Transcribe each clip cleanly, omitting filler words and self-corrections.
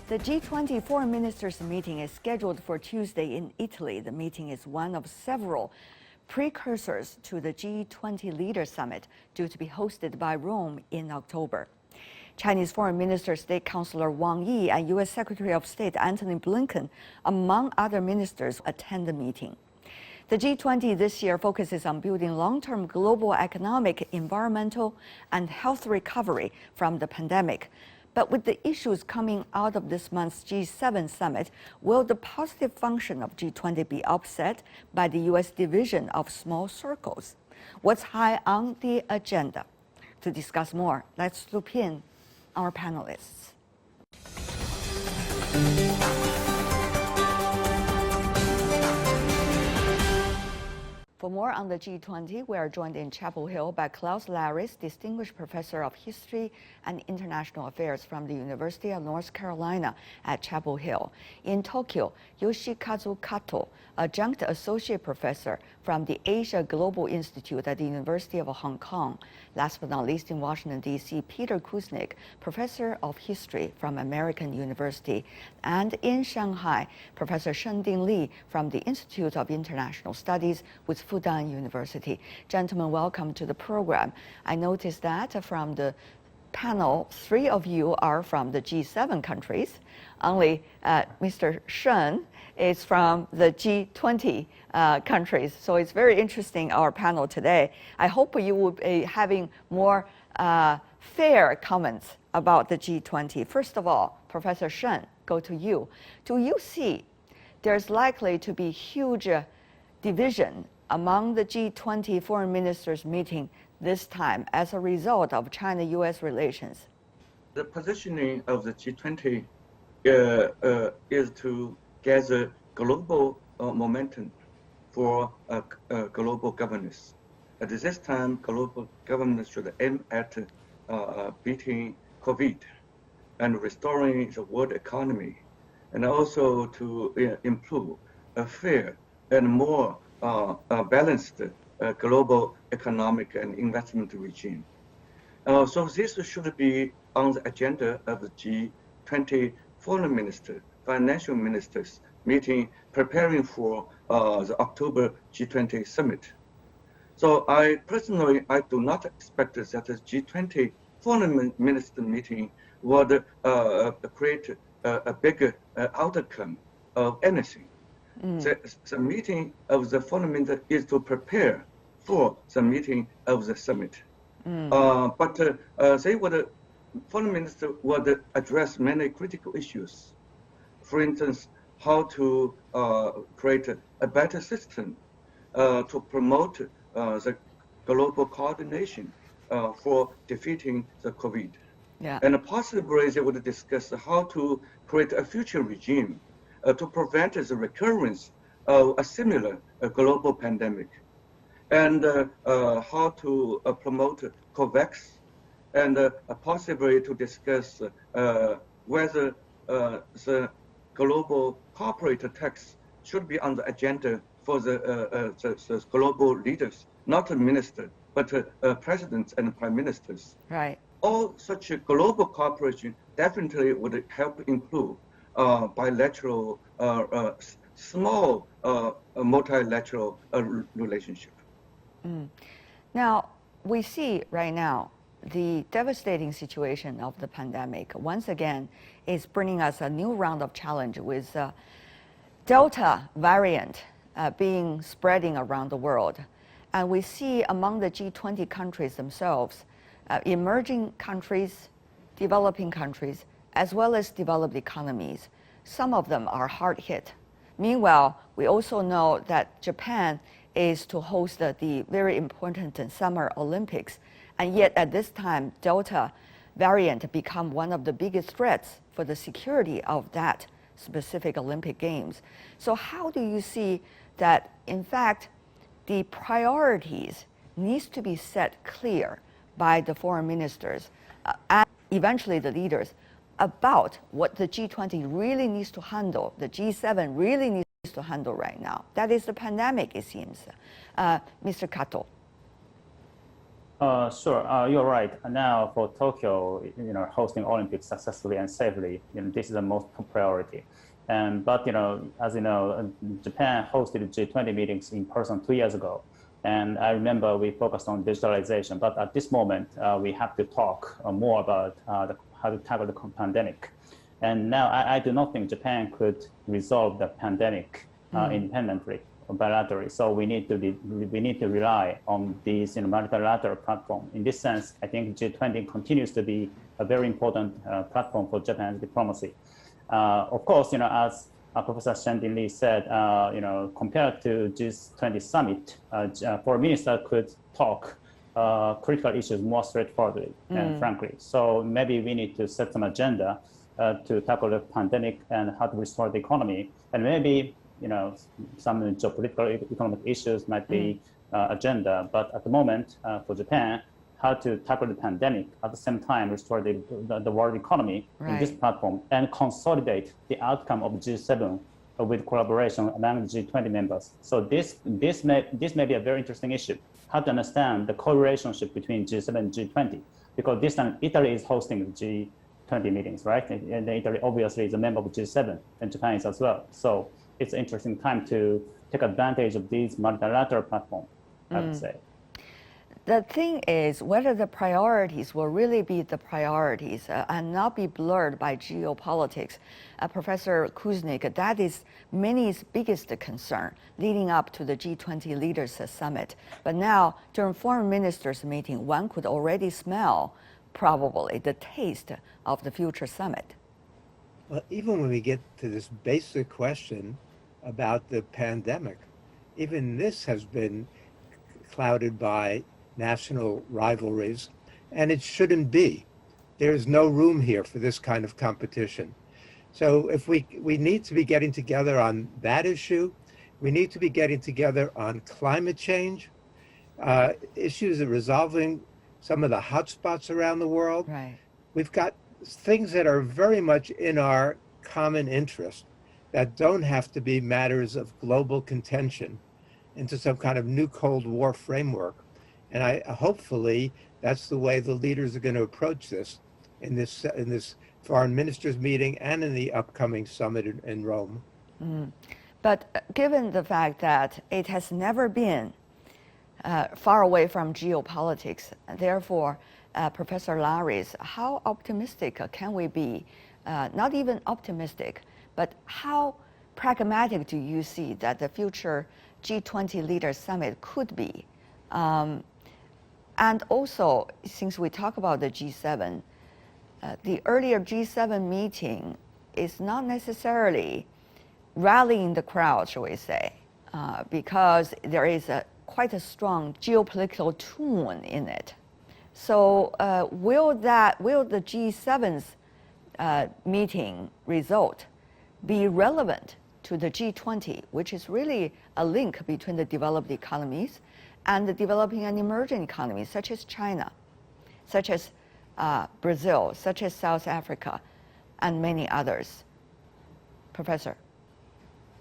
The G20 Foreign Ministers Meeting is scheduled for Tuesday in Italy. The meeting is one of several precursors to the G20 Leaders Summit, due to be hosted by Rome in October. Chinese Foreign Minister State Councilor Wang and U.S. Secretary of State Antony Blinken, among other ministers, attend the meeting. The G20 this year focuses on building long-term global economic, environmental, and health recovery from the pandemic. But with the issues coming out of this month's G7 summit, will the positive function of G20 be upset by the U.S. division of small circles? What's high on the agenda? To discuss more, let's loop in our panelists. For more on the G20, we are joined in Chapel Hill by Klaus Laris, Distinguished Professor of History and International Affairs from the University of North Carolina at Chapel Hill. In Tokyo, Yoshikazu Kato, Adjunct Associate Professor from the Asia Global Institute at the University of Hong Kong. Last but not least, in Washington, D.C., Peter Kuznick, Professor of History from American University. And in Shanghai, Professor Shending Li from the Institute of International Studies with Fudan University. Gentlemen, welcome to the program. I noticed that from the panel, 3 of you are from the G7 countries. Only Mr. Shen is from the G20 countries. So it's very interesting, our panel today. I hope you will be having more fair comments about the G20. First of all, Professor Shen, go to you. Do you see there's likely to be huge division among the G20 Foreign Ministers Meeting this time as a result of China-U.S. relations? The positioning of the G20 is to gather global momentum for global governance. At this time, global governance should aim at beating COVID and restoring the world economy, and also to improve a fair and more balanced global economic and investment regime. So this should be on the agenda of the G20 Foreign Minister, Financial Ministers Meeting, preparing for the October G20 Summit. So I do not expect that the G20 Foreign Minister Meeting would create a big outcome of anything. The meeting of the foreign minister is to prepare for the meeting of the summit. But foreign minister would address many critical issues. For instance, how to create a better system to promote the global coordination for defeating the COVID. Yeah. And possibly they would discuss how to create a future regime to prevent the recurrence of a similar global pandemic, and how to promote COVAX, and possibly to discuss whether the global corporate tax should be on the agenda for the global leaders, not a minister, but presidents and prime ministers. Right. All such global cooperation definitely would help improve bilateral, small multilateral relationship. Now, we see right now the devastating situation of the pandemic once again is bringing us a new round of challenge with Delta variant spreading around the world. And we see among the G20 countries themselves, emerging countries, developing countries, as well as developed economies. Some of them are hard hit. Meanwhile, we also know that Japan is to host the very important Summer Olympics. And yet at this time, Delta variant become one of the biggest threats for the security of that specific Olympic Games. So how do you see that, in fact, the priorities needs to be set clear by the foreign ministers and eventually the leaders about what the G20 really needs to handle, the G7 really needs to handle right now? That is the pandemic, it seems. Mr. Kato. Sure. You're right. Now for Tokyo, hosting Olympics successfully and safely, this is the most priority. But as you know, Japan hosted G20 meetings in person 2 years ago, and I remember we focused on digitalization. But at this moment, we have to talk more about how to tackle the pandemic. And now I do not think Japan could resolve the pandemic independently, bilaterally. So we need to rely on these multilateral platform. In this sense, I think G20 continues to be a very important platform for Japan's diplomacy. Of course, as Professor Shandin Lee said, compared to G20 Summit, foreign minister could talk critical issues more straightforwardly and frankly. So maybe we need to set some agenda to tackle the pandemic and how to restore the economy, and maybe some geopolitical economic issues might be agenda. But at the moment, for Japan, how to tackle the pandemic at the same time restore the world economy in this platform and consolidate the outcome of G7 with collaboration among the G20 members. So this may be a very interesting issue. How to understand the co-relationship between G7 and G20, because this time Italy is hosting the G20 meetings, right? And Italy obviously is a member of G7, and Japan is as well. So it's an interesting time to take advantage of these multilateral platforms, I would say. The thing is whether the priorities will really be the priorities and not be blurred by geopolitics. Professor Kuznick, that is many's biggest concern leading up to the G20 Leaders Summit. But now, during Foreign Ministers Meeting, one could already smell probably the taste of the future summit. Well, even when we get to this basic question about the pandemic, even this has been clouded by national rivalries, and it shouldn't be. There's no room here for this kind of competition. So if we need to be getting together on that issue, we need to be getting together on climate change, issues of resolving some of the hotspots around the world. Right. We've got things that are very much in our common interest that don't have to be matters of global contention into some kind of new Cold War framework. And hopefully that's the way the leaders are going to approach this in this foreign ministers meeting and in the upcoming summit in Rome. But given the fact that it has never been far away from geopolitics, therefore, Professor Laris, how optimistic can we be? Not even optimistic, but how pragmatic do you see that the future G20 Leaders Summit could be? And also, since we talk about the G7, the earlier G7 meeting is not necessarily rallying the crowd, shall we say, because there is quite a strong geopolitical tone in it. So will the G7's meeting result be relevant to the G20, which is really a link between the developed economies and the developing and emerging economies, such as China, such as Brazil, such as South Africa, and many others? Professor.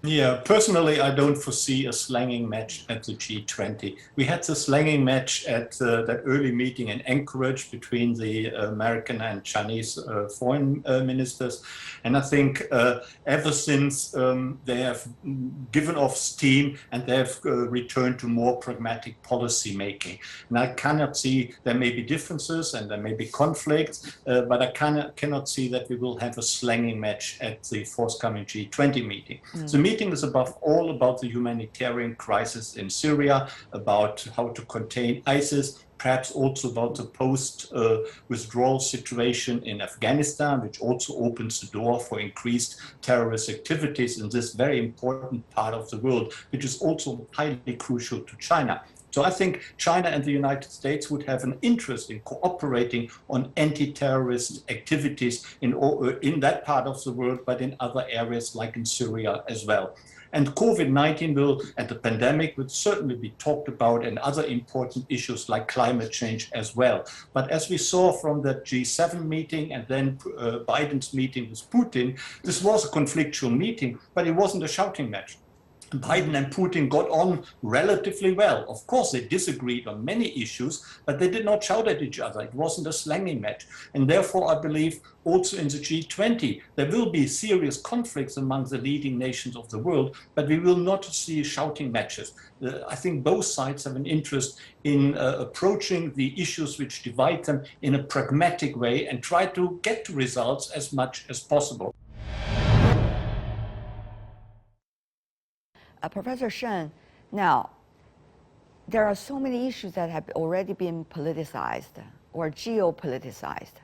Yeah, personally, I don't foresee a slanging match at the G20. We had the slanging match at that early meeting in Anchorage between the American and Chinese foreign ministers. And I think ever since they have given off steam and they have returned to more pragmatic policy making. And I cannot see, there may be differences and there may be conflicts, but I cannot see that we will have a slanging match at the forthcoming G20 meeting. The meeting is above all about the humanitarian crisis in Syria, about how to contain ISIS, perhaps also about the post-withdrawal situation in Afghanistan, which also opens the door for increased terrorist activities in this very important part of the world, which is also highly crucial to China. So I think China and the United States would have an interest in cooperating on anti-terrorist activities in that part of the world, but in other areas like in Syria as well. And COVID-19 and the pandemic will certainly be talked about, and other important issues like climate change as well. But as we saw from the G7 meeting and then Biden's meeting with Putin, this was a conflictual meeting, but it wasn't a shouting match. Biden and Putin got on relatively well. Of course, they disagreed on many issues, but they did not shout at each other. It wasn't a slanging match. And therefore, I believe also in the G20, there will be serious conflicts among the leading nations of the world, but we will not see shouting matches. I think both sides have an interest in approaching the issues which divide them in a pragmatic way and try to get to results as much as possible. Professor Shen, now, there are so many issues that have already been politicized or geopoliticized.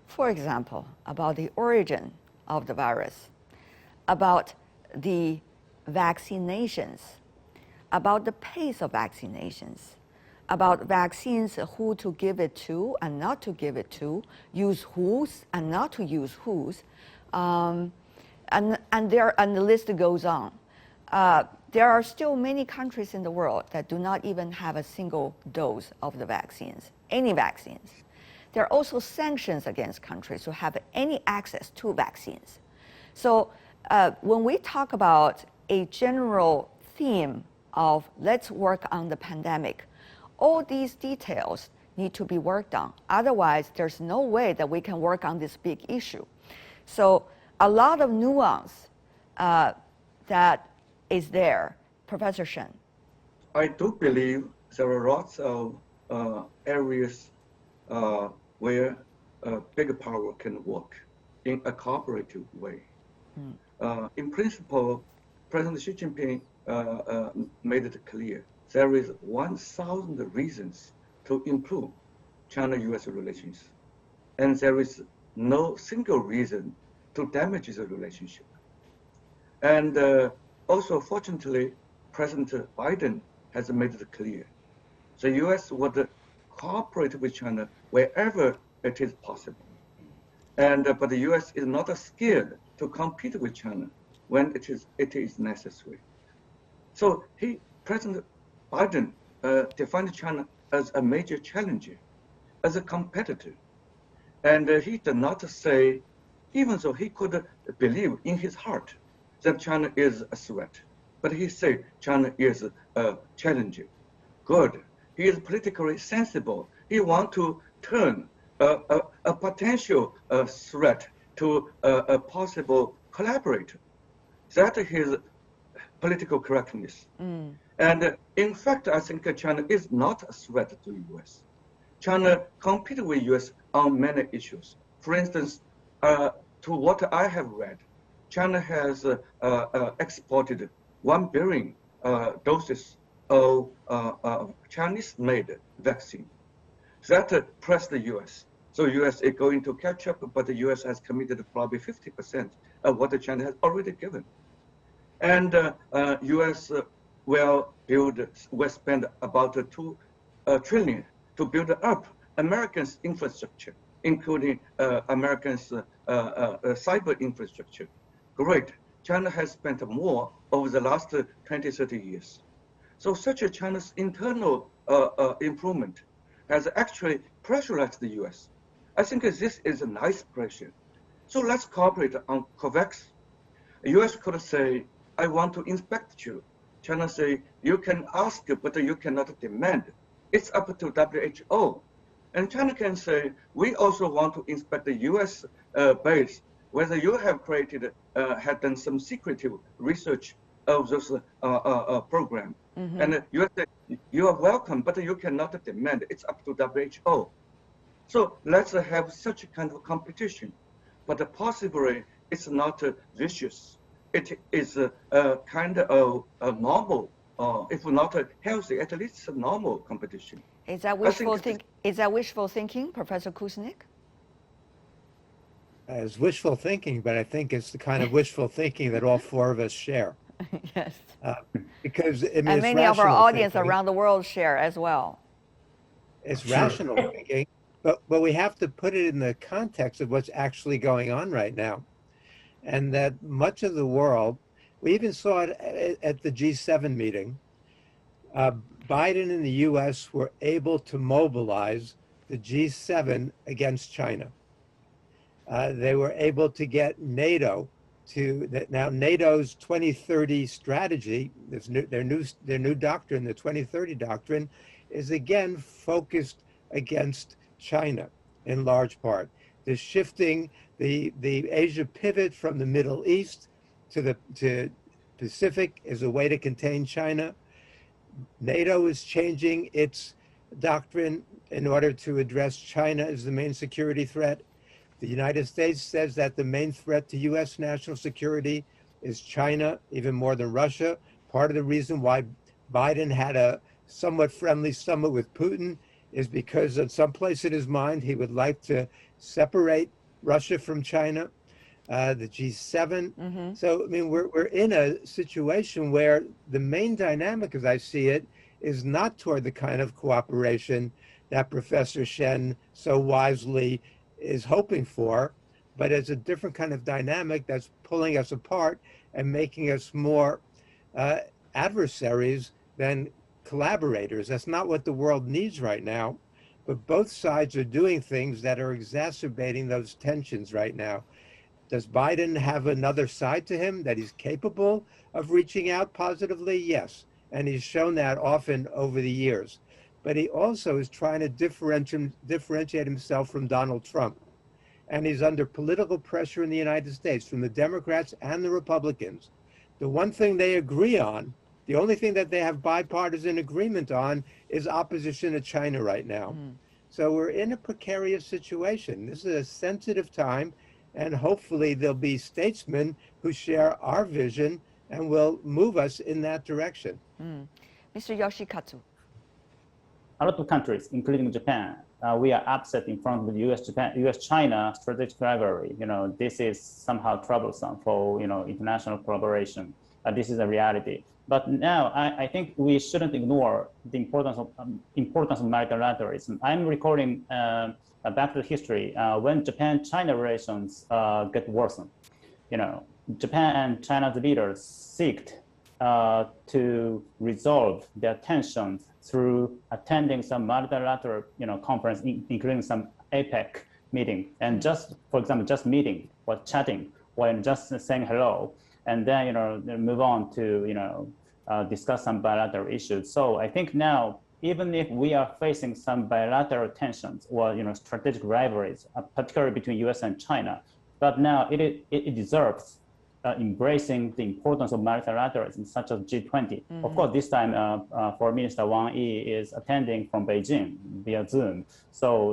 For example, about the origin of the virus, about the vaccinations, about the pace of vaccinations, about vaccines, who to give it to and not to give it to, use whose and not to use whose, and the list goes on. There are still many countries in the world that do not even have a single dose of the vaccines, any vaccines. There are also sanctions against countries who have any access to vaccines. So when we talk about a general theme of let's work on the pandemic, all these details need to be worked on. Otherwise, there's no way that we can work on this big issue. So a lot of nuance that is there. Professor Shen. I do believe there are lots of areas where big power can work in a cooperative way. In principle, President Xi Jinping made it clear there is 1,000 reasons to improve China-US relations, and there is no single reason to damage the relationship. And also, fortunately, President Biden has made it clear the US would cooperate with China wherever it is possible. But the US is not scared to compete with China when it is necessary. So President Biden defined China as a major challenger, as a competitor. And he did not say, even though he could believe in his heart that China is a threat, but he said China is a challenger. Good. He is politically sensible. He wants to turn a potential threat to a possible collaborator. That is his political correctness. And in fact, I think China is not a threat to the US. China competes with US on many issues. For instance, to what I have read, China has exported 1 billion doses of Chinese-made vaccine. That pressed the US. So US is going to catch up, but the US has committed probably 50% of what China has already given. And US will spend about $2 trillion to build up Americans' infrastructure, including Americans' cyber infrastructure. Great. China has spent more over the last 20, 30 years. So such a China's internal improvement has actually pressurized the US. I think this is a nice pressure. So let's cooperate on COVAX. The US could say, I want to inspect you. China say, you can ask, but you cannot demand. It's up to WHO. And China can say, we also want to inspect the US base, whether you have had done some secretive research of this program. And you say, you are welcome, but you cannot demand. It's up to WHO. So let's have such a kind of competition. But possibly it's not vicious. It is a kind of a normal, if not healthy, at least a normal competition. Is that wishful thinking, Professor Kuznick? As wishful thinking, but I think it's the kind of wishful thinking that all four of us share. Yes. Because I mean, and many of our audience around the world share as well. It's rational thinking, but we have to put it in the context of what's actually going on right now. And that much of the world, we even saw it at the G7 meeting, Biden and the US were able to mobilize the G7 against China. They were able to get NATO now NATO's 2030 strategy, their new doctrine, the 2030 doctrine, is again focused against China in large part. They're shifting the Asia pivot from the Middle East to Pacific as a way to contain China. NATO is changing its doctrine in order to address China as the main security threat. The United States says that the main threat to U.S. national security is China, even more than Russia. Part of the reason why Biden had a somewhat friendly summit with Putin is because at some place in his mind, he would like to separate Russia from China, the G7. Mm-hmm. So, I mean, we're in a situation where the main dynamic, as I see it, is not toward the kind of cooperation that Professor Shen so wisely is hoping for, but it's a different kind of dynamic that's pulling us apart and making us more adversaries than collaborators. That's not what the world needs right now, but both sides are doing things that are exacerbating those tensions right now. Does Biden have another side to him that he's capable of reaching out positively? Yes, and he's shown that often over the years. But he also is trying to differentiate himself from Donald Trump. And he's under political pressure in the United States from the Democrats and the Republicans. The one thing they agree on, the only thing that they have bipartisan agreement on, is opposition to China right now. Mm. So we're in a precarious situation. This is a sensitive time, and hopefully there'll be statesmen who share our vision and will move us in that direction. Mm. Mr. Yoshikatsu. A lot of countries, including Japan, we are upset in front of the U.S.-China strategic rivalry. You know, this is somehow troublesome for, international collaboration. This is a reality. But now I think we shouldn't ignore the importance of multilateralism. I'm recalling back to history when Japan-China relations get worsened. Japan and China's leaders seeked to resolve their tensions through attending some multilateral, conference, including some APEC meeting, and just, for example, just meeting or chatting or just saying hello, and then move on to discuss some bilateral issues. So I think now, even if we are facing some bilateral tensions or strategic rivalries, particularly between U.S. and China, but now it deserves embracing the importance of multilateralism, such as G20. Mm-hmm. Of course, this time Foreign Minister Wang is attending from Beijing via Zoom. So,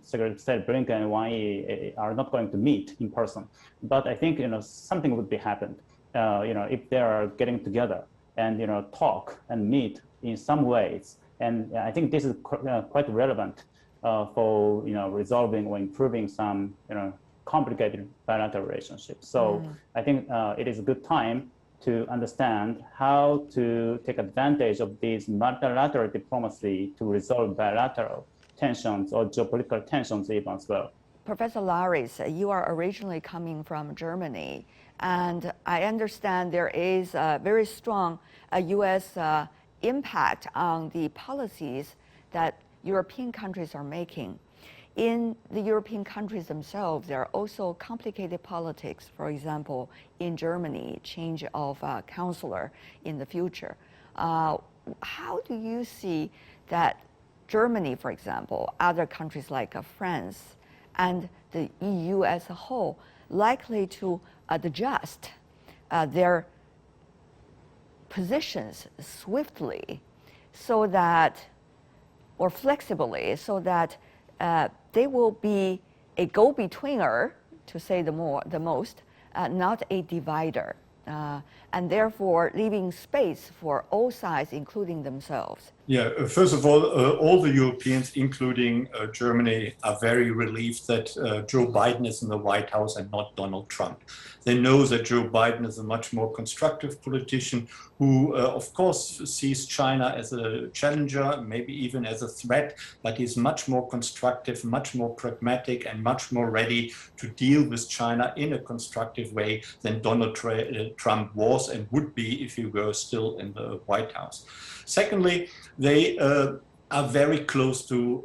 Secretary of State Blinken and Wang are not going to meet in person. But I think, something would be happened, if they are getting together and, talk and meet in some ways. And I think this is quite relevant for, resolving or improving some, complicated bilateral relationships. So I think it is a good time to understand how to take advantage of these multilateral diplomacy to resolve bilateral tensions or geopolitical tensions even as well. Professor Laris, you are originally coming from Germany, and I understand there is a very strong U.S. impact on the policies that European countries are making. In the European countries themselves, there are also complicated politics. For example, in Germany, change of chancellor in the future. How do you see that Germany, for example, other countries like France and the EU as a whole, likely to adjust their positions swiftly so that, or flexibly, so that they will be a go-betweener, to say the most, not a divider, and therefore leaving space for all sides, including themselves. Yeah, first of all the Europeans, including Germany, are very relieved that Joe Biden is in the White House and not Donald Trump. They know that Joe Biden is a much more constructive politician who, of course, sees China as a challenger, maybe even as a threat, but he's much more constructive, much more pragmatic, and much more ready to deal with China in a constructive way than Donald Trump was and would be if he were still in the White House. Secondly, they are very close to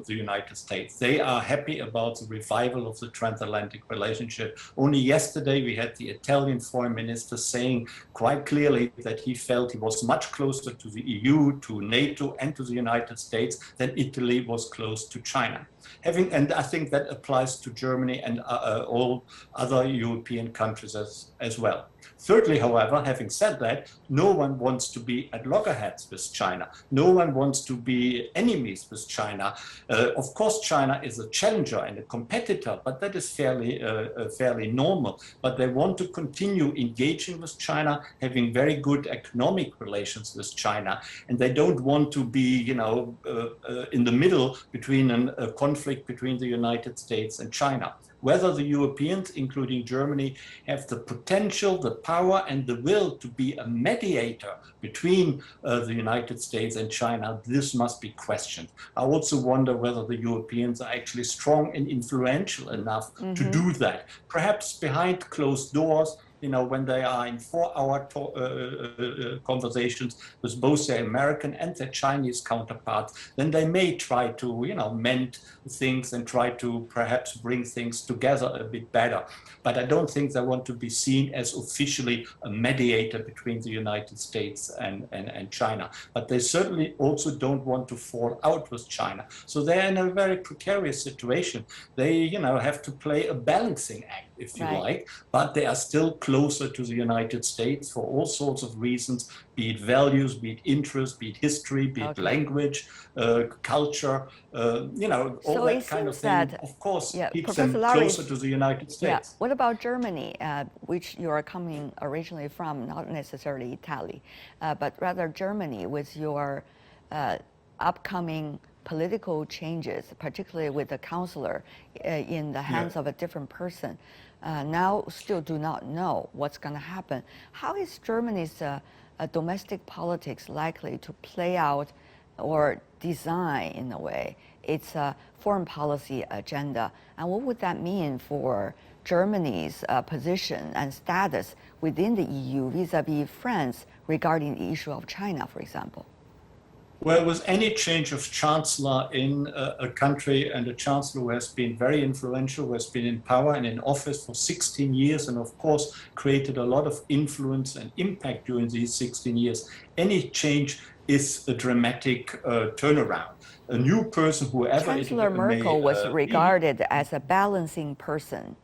the United States. They are happy about the revival of the transatlantic relationship. Only yesterday we had the Italian foreign minister saying quite clearly that he felt he was much closer to the EU, to NATO, and to the United States than Italy was close to China. And I think that applies to Germany and all other European countries as well. Thirdly, however, having said that, no one wants to be at loggerheads with China. No one wants to be enemies with China. Of course, China is a challenger and a competitor, but that is fairly normal. But they want to continue engaging with China, having very good economic relations with China, and they don't want to be, in the middle between a conflict between the United States and China. Whether the Europeans, including Germany, have the potential, the power, and the will to be a mediator between the United States and China, this must be questioned. I also wonder whether the Europeans are actually strong and influential enough to do that. Perhaps behind closed doors, when they are in 4-hour conversations with both their American and their Chinese counterparts, then they may try to, mend things and try to perhaps bring things together a bit better. But I don't think they want to be seen as officially a mediator between the United States and China. But they certainly also don't want to fall out with China. So they're in a very precarious situation. They, have to play a balancing act, if you like, but they are still closer to the United States for all sorts of reasons, be it values, be it interest, be it history, be it language, culture, all that kind of thing, of course, keeps them closer to the United States. Yeah. What about Germany, which you are coming originally from, not necessarily Italy, but rather Germany, with your upcoming political changes, particularly with the counselor in the hands of a different person, now still do not know what's going to happen. How is Germany's domestic politics likely to play out or design, in a way, its foreign policy agenda? And what would that mean for Germany's position and status within the EU vis-a-vis France regarding the issue of China, for example? Well, with any change of chancellor in a country, and a chancellor who has been very influential, who has been in power and in office for 16 years, and of course created a lot of influence and impact during these 16 years, any change is a dramatic turnaround. A new person, whoever Chancellor Merkel was regarded as a balancing person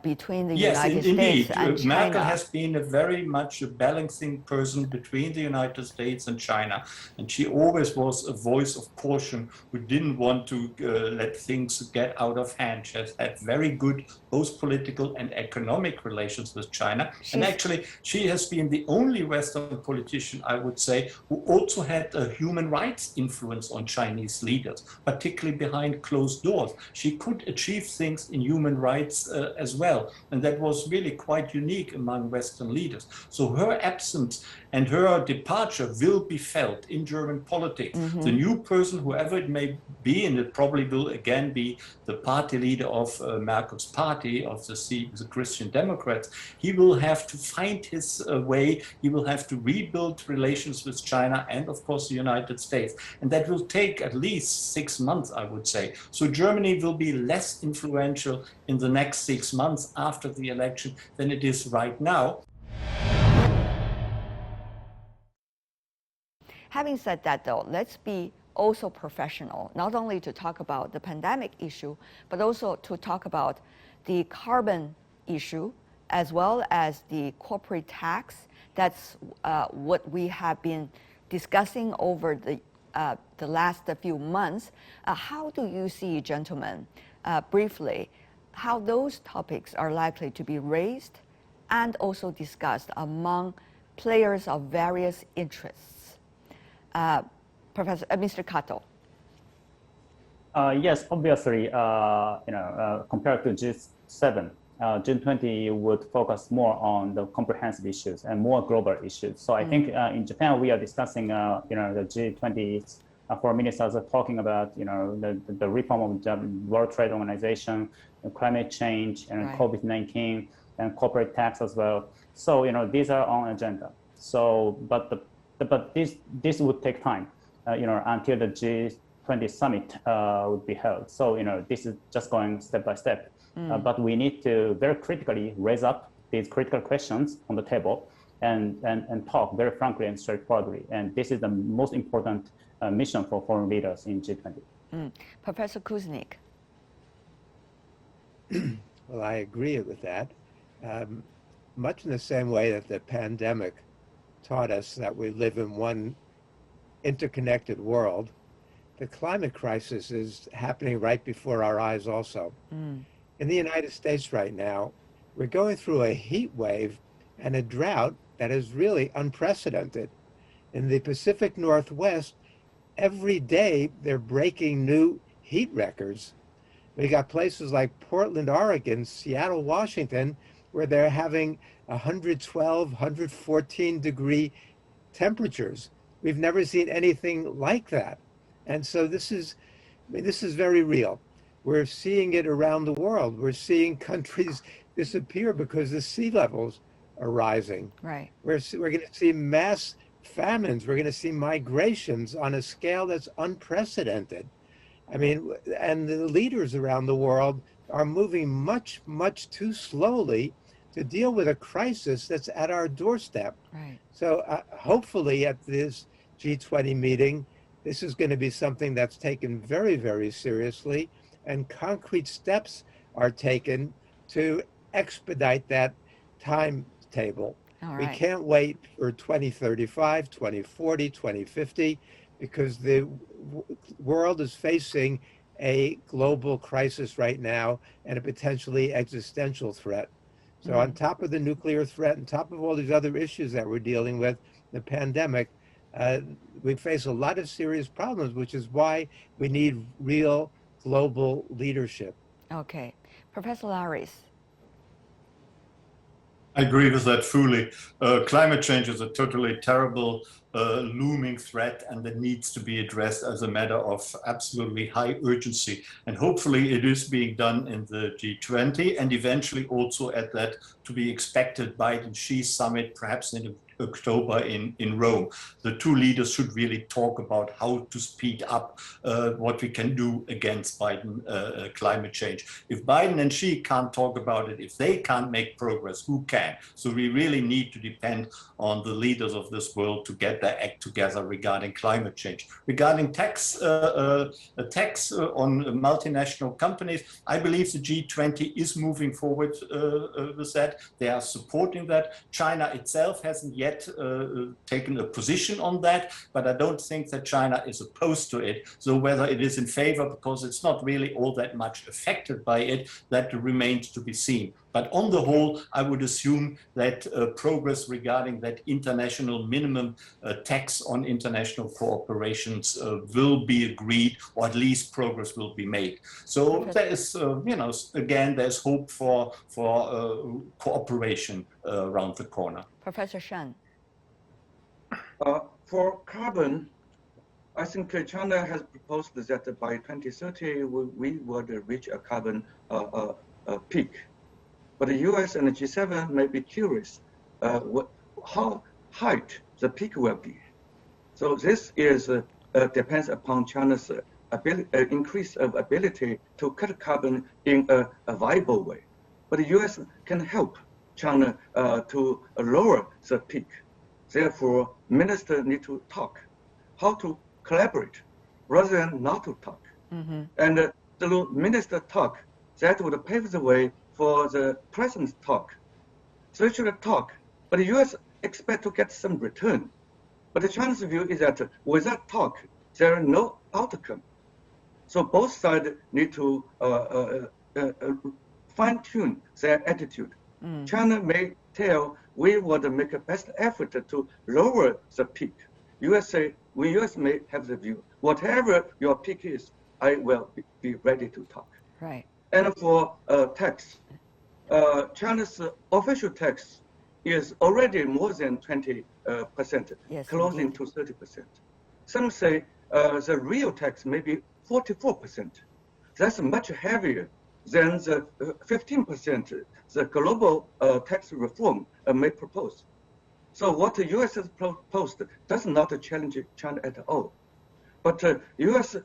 between the United States and China. Merkel has been very much a balancing person between the United States and China, and she always was a voice of caution who didn't want to let things get out of hand. She has had very good both political and economic relations with China, and actually she has been the only Western politician, I would say, who also had a human rights influence on Chinese leaders, particularly behind closed doors. She could achieve things in human rights as well, and that was really quite unique among Western leaders. So her absence and her departure will be felt in German politics. The new person, whoever it may be, and it probably will again be the party leader of Merkel's party, of the Christian Democrats, he will have to find his way. He will have to rebuild relations with China and, of course, the United States. And that will take at least 6 months, I would say. So Germany will be less influential in the next 6 months after the election than it is right now. Having said that, though, let's be also professional, not only to talk about the pandemic issue, but also to talk about the carbon issue, as well as the corporate tax. That's what we have been discussing over the last few months. How do you see, gentlemen, briefly, how those topics are likely to be raised and also discussed among players of various interests? Mr. Kato. Yes, obviously, compared to G7, G20 would focus more on the comprehensive issues and more global issues. So I think in Japan we are discussing, the G20 Foreign Ministers are talking about, the reform of the World Trade Organization, climate change, and COVID-19, and corporate tax as well. So these are on agenda. So, but this would take time. until the G20 summit would be held. So, this is just going step by step. But we need to very critically raise up these critical questions on the table and talk very frankly and straightforwardly. And this is the most important mission for foreign leaders in G20. Professor Kuznick. Well, I agree with that. Much in the same way that the pandemic taught us that we live in one interconnected world, the climate crisis is happening right before our eyes also. In the United States right now, we're going through a heat wave and a drought that is really unprecedented. In the Pacific Northwest, every day they're breaking new heat records. We got places like Portland, Oregon, Seattle, Washington, where they're having 112, 114 degree temperatures. We've never seen anything like that. And so this is very real. We're seeing it around the world. We're seeing countries disappear because the sea levels are rising. Right. We're going to see mass famines. We're going to see migrations on a scale that's unprecedented. I mean, and the leaders around the world are moving much, much too slowly to deal with a crisis that's at our doorstep. Right. So hopefully at this G20 meeting, this is going to be something that's taken very, very seriously, and concrete steps are taken to expedite that timetable. All right. We can't wait for 2035, 2040, 2050, because the world is facing a global crisis right now and a potentially existential threat. So on top of the nuclear threat, on top of all these other issues that we're dealing with, the pandemic, we face a lot of serious problems, which is why we need real global leadership. Okay. Professor Laris. I agree with that fully. Climate change is a totally terrible looming threat, and that needs to be addressed as a matter of absolutely high urgency. And hopefully it is being done in the G20 and eventually also at that to be expected Biden-Xi summit, perhaps in October in Rome. The two leaders should really talk about how to speed up what we can do against Biden climate change. If Biden and Xi can't talk about it, if they can't make progress, who can? So we really need to depend on the leaders of this world to get their act together regarding climate change. Regarding tax on multinational companies, I believe the G20 is moving forward with that. They are supporting that. China itself hasn't yet taken a position on that, but I don't think that China is opposed to it. So whether it is in favor, because it's not really all that much affected by it, that remains to be seen. But on the whole, I would assume that progress regarding that international minimum tax on international corporations will be agreed, or at least progress will be made. So there is, again, there's hope for cooperation around the corner. Professor Shen. For carbon, I think China has proposed that by 2030 we would reach a carbon peak. But the US and the G7 may be curious how high the peak will be. So this is depends upon China's increase of ability to cut carbon in a viable way. But the US can help China to lower the peak. Therefore, ministers need to talk how to collaborate rather than not to talk. And the minister talk, that would pave the way for the president's talk. So they should talk, but the US expect to get some return. But the Chinese view is that without talk, there is no outcome. So both sides need to fine-tune their attitude. China may tell we would make a best effort to lower the peak. US may have the view, whatever your peak is, I will be ready to talk. Right. And for tax, China's official tax is already more than 20%, yes, closing indeed. to 30%. Some say the real tax may be 44%. That's much heavier than the 15% the global tax reform may propose. So what the US has proposed does not challenge China at all. But U.S.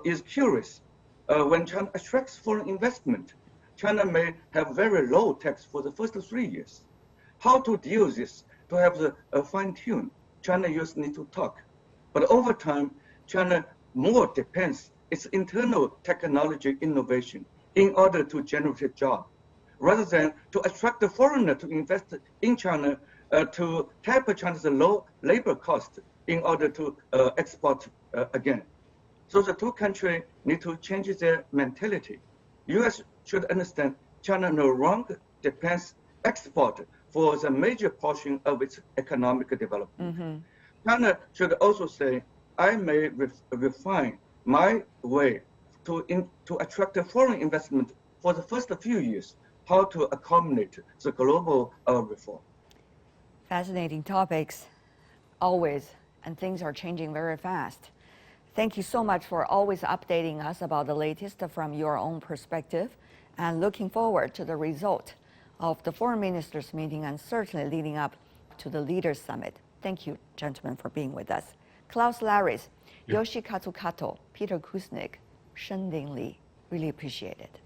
Is curious. When China attracts foreign investment, China may have very low tax for the first 3 years. How to deal with this? To have the fine tune, China US need to talk. But over time, China more depends its internal technology innovation in order to generate a job, rather than to attract the foreigner to invest in China to tap China's low labor cost in order to export again. So the two countries need to change their mentality. U.S. should understand China no longer depends export for the major portion of its economic development. Mm-hmm. China should also say, I may refine my way to attract foreign investment for the first few years, how to accommodate the global reform. Fascinating topics, always, and things are changing very fast. Thank you so much for always updating us about the latest from your own perspective, and looking forward to the result of the Foreign Ministers Meeting and certainly leading up to the Leaders Summit. Thank you, gentlemen, for being with us. Klaus Laris, Yoshikatsu Kato, Peter Kuznick, Shending Li. Really appreciate it.